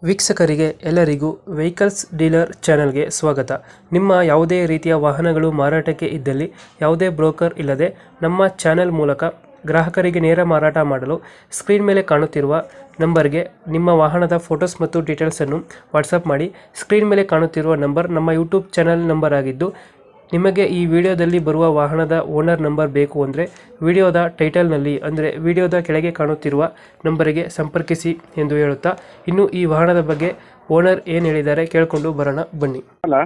ವೀಕ್ಷಕರಿಗೆ ಎಲ್ಲರಿಗೂ vehicles dealer ಚಾನೆಲ್ಗೆ ಸ್ವಾಗತ. ನಿಮ್ಮ ಯಾವುದೇ ರೀತಿಯ ವಾಹನಗಳು ಮಾರಾಟಕ್ಕೆ ಇದ್ದಲ್ಲಿ ಯಾವುದೇ ಬ್ರೋಕರ್ ಇಲ್ಲದೆ ನಮ್ಮ ಚಾನೆಲ್ ಮೂಲಕ ಗ್ರಾಹಕರಿಗೆ ನೇರ ಮಾರಾಟ ಮಾಡಲು ಸ್ಕ್ರೀನ್ ಮೇಲೆ ಕಾಣುತ್ತಿರುವ ನಂಬರ್ಗೆ ನಿಮ್ಮ ವಾಹನದ ಫೋಟೋಸ್ ಮತ್ತು ಡೀಟೇಲ್ಸನ್ನು ವಾಟ್ಸಪ್ ಮಾಡಿ. ಸ್ಕ್ರೀನ್ ಮೇಲೆ ಕಾಣುತ್ತಿರುವ ನಂಬರ್ ನಮ್ಮ ಯೂಟ್ಯೂಬ್ ಚಾನೆಲ್ ನಂಬರ್ ಆಗಿದ್ದು, ನಿಮಗೆ ಈ ವಿಡಿಯೋದಲ್ಲಿ ಬರುವ ವಾಹನದ ಓನರ್ ನಂಬರ್ ಬೇಕು ಅಂದರೆ ವಿಡಿಯೋದ ಟೈಟಲ್ನಲ್ಲಿ ಅಂದರೆ ವಿಡಿಯೋದ ಕೆಳಗೆ ಕಾಣುತ್ತಿರುವ ನಂಬರಿಗೆ ಸಂಪರ್ಕಿಸಿ ಎಂದು ಹೇಳುತ್ತಾ, ಇನ್ನು ಈ ವಾಹನದ ಬಗ್ಗೆ ಓನರ್ ಏನು ಹೇಳಿದ್ದಾರೆ ಕೇಳಿಕೊಂಡು ಬರೋಣ ಬನ್ನಿ. ಅಲ್ಲ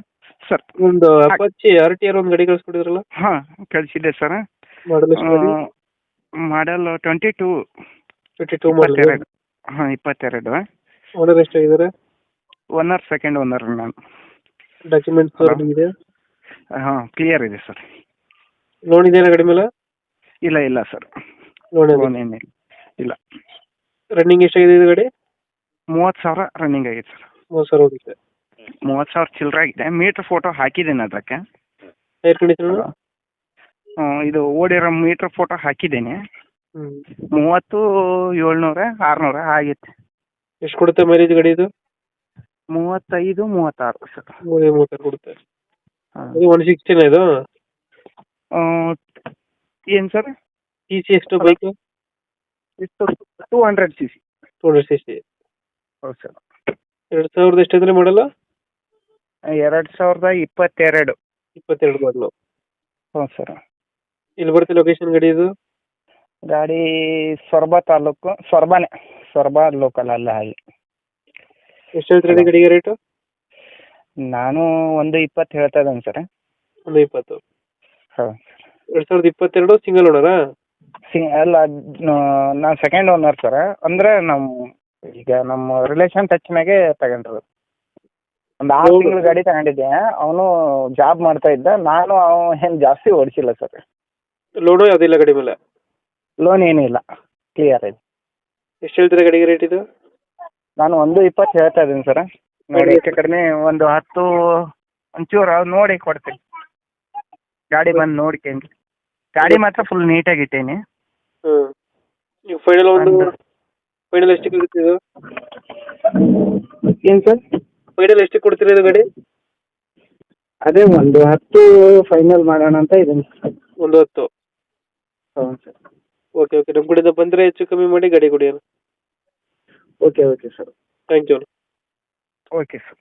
ಸರ್, ಒಂದು ಅಪಾಚಿ RTR ಒಂದು ಗಾಡಿ ಕಳಿಸ್ಕೊಡಿದ್ರಲ್ಲ, ಹಾಂ ಕಳಿಸಿದ್ದೆ ಸರ್. ಮಾಡಲ್ ಮಾಡಲ್ 22 ಮಾಡಲ್. ಹಾಂ 22. ಓನರ್ ಎಷ್ಟಾಗಿದ್ದಾರೆ? ಓನರ್ ಸೆಕೆಂಡ್ ಓನರ್ ನಾನು. ಡಾಕ್ಯುಮೆಂಟ್ಸ್ ಇದೆ? ಹಾಂ ಕ್ಲಿಯರ್ ಇದೆ ಸರ್. ಲೋನ್ ಇದೆಯಾ ಗಾಡಿ ಮೇಲೆ? ಇಲ್ಲ ಇಲ್ಲ ಸರ್, ಲೋನ್ ಲೋನ್ ಏನಿಲ್ಲ. ಇಲ್ಲ. ರನ್ನಿಂಗ್ ಎಷ್ಟಾಗಿದೆ ಇದು ಗಾಡಿ? 30,000 ರನ್ನಿಂಗ್ ಆಗಿದೆ ಸರ್. 30,000 ಹೋಗಿದೆ. 30,000 ಚಿಲ್ಲರೆ ಆಗಿದೆ. ಮೀಟ್ರ್ ಫೋಟೋ ಹಾಕಿದ್ದೇನೆ ಅದಕ್ಕೆ. Tyre condition? ಇದು ಓಡಿರೋ ಮೀಟ್ರ್ ಫೋಟೋ ಹಾಕಿದ್ದೇನೆ. 30,700 600 ಆಗಿತ್ತು. ಎಷ್ಟು ಕೊಡುತ್ತೆ ಮೈಲೇಜ್ ಗಾಡಿ ಇದು? 35 36 ಸರ್. 30 ಕೊಡುತ್ತೆ. ಹಾಂ. ಇದು 160 ಇದು? ಏನು ಸರ್? TC ಎಷ್ಟು ಬೈಕ್? ಇಷ್ಟು 200 cc. 200 cc. ಹೌದು ಸರ್. 2000 ಎಷ್ಟಿದ್ರೆ ಮಾಡಲ್ಲ? 2022. 22 ಮಾಡಲು. ಹ್ಞೂ ಸರ್. ಇಲ್ಲಿ ಬರುತ್ತೆ ಲೊಕೇಶನ್ ಗಾಡಿ ಇದು? ಗಾಡಿ ಸೊರಬ ತಾಲೂಕು, ಸೊರಬ ಲೋಕಲ್ ಅಲ್ಲ. ಹಾಗೆ ಎಷ್ಟು ಹೇಳ್ತೀರಿ ಗಾಡಿಗೆ ರೇಟು? ನಾನು 120 ಹೇಳ್ತಾ ಇದ್ದೇನೆ ಸರ್. 120. ಹಾಂ. 2022 ಸಿಂಗಲ್ ಓನರಾ? ಅಲ್ಲ, ನಾನು ಸೆಕೆಂಡ್ ಓನರ್ ಸರ್. ಅಂದರೆ ಈಗ ನಮ್ಮ ರಿಲೇಷನ್ ಟಚ್ನಾಗೆ ತಗೊಂಡ್ರು. ಒಂದು 6 ತಿಂಗಳು ಗಾಡಿ ತಗೊಂಡಿದ್ದೆ. ಅವನು ಜಾಬ್ ಮಾಡ್ತಾ ಇದ್ದ. ನಾನು ಏನು ಜಾಸ್ತಿ ಓಡಿಸಿಲ್ಲ ಸರ್. ಲೋನು ಯಾವುದಿಲ್ಲ ಗಾಡಿ ಮೇಲೆ? ಲೋನ್ ಏನೂ ಇಲ್ಲ, ಕ್ಲಿಯರ್ ಇದೆ. ಎಷ್ಟು ಹೇಳ್ತೀರಾ ಗಾಡಿಗೆ ರೇಟ್ ಇದು? ನಾನು 120 ಹೇಳ್ತಾ ಇದ್ದೀನಿ ಸರ್. ನೋಡಿ ಹೆಚ್ಚು ಕಡಿಮೆ ಒಂದು 10 ಒಂಚೂರು ನೋಡಿ ಕೊಡ್ತೀನಿ. ಗಾಡಿ ಬಂದು ನೋಡ್ಕೊಂಡು. ಗಾಡಿ ಮಾತ್ರ ಫುಲ್ ನೀಟಾಗಿ ಇಟ್ಟೇನಿ. ನೀವು ಫೈನಲ್ ಎಷ್ಟಕ್ಕೆ ಆಗುತ್ತೆ ಇದು? ಏನು ಸರ್? ಫೈನಲ್ ಎಷ್ಟಕ್ಕೆ ಕೊಡ್ತೀರಾ ಇದು ಗಾಡಿ? ಅದೇ ಒಂದು 10 ಫೈನಲ್ ಮಾಡೋಣ ಅಂತ ಇದ್ದೀನಿ. 10. ಹೌದು ಸರ್. ಓಕೆ ನಮ್ಮ ಕಡೆಯಿಂದ ಬಂದರೆ ಹೆಚ್ಚು ಕಮ್ಮಿ ಮಾಡಿ ಗಾಡಿ ಕೊಡಿ. Okay sir. Thank you. Okay sir.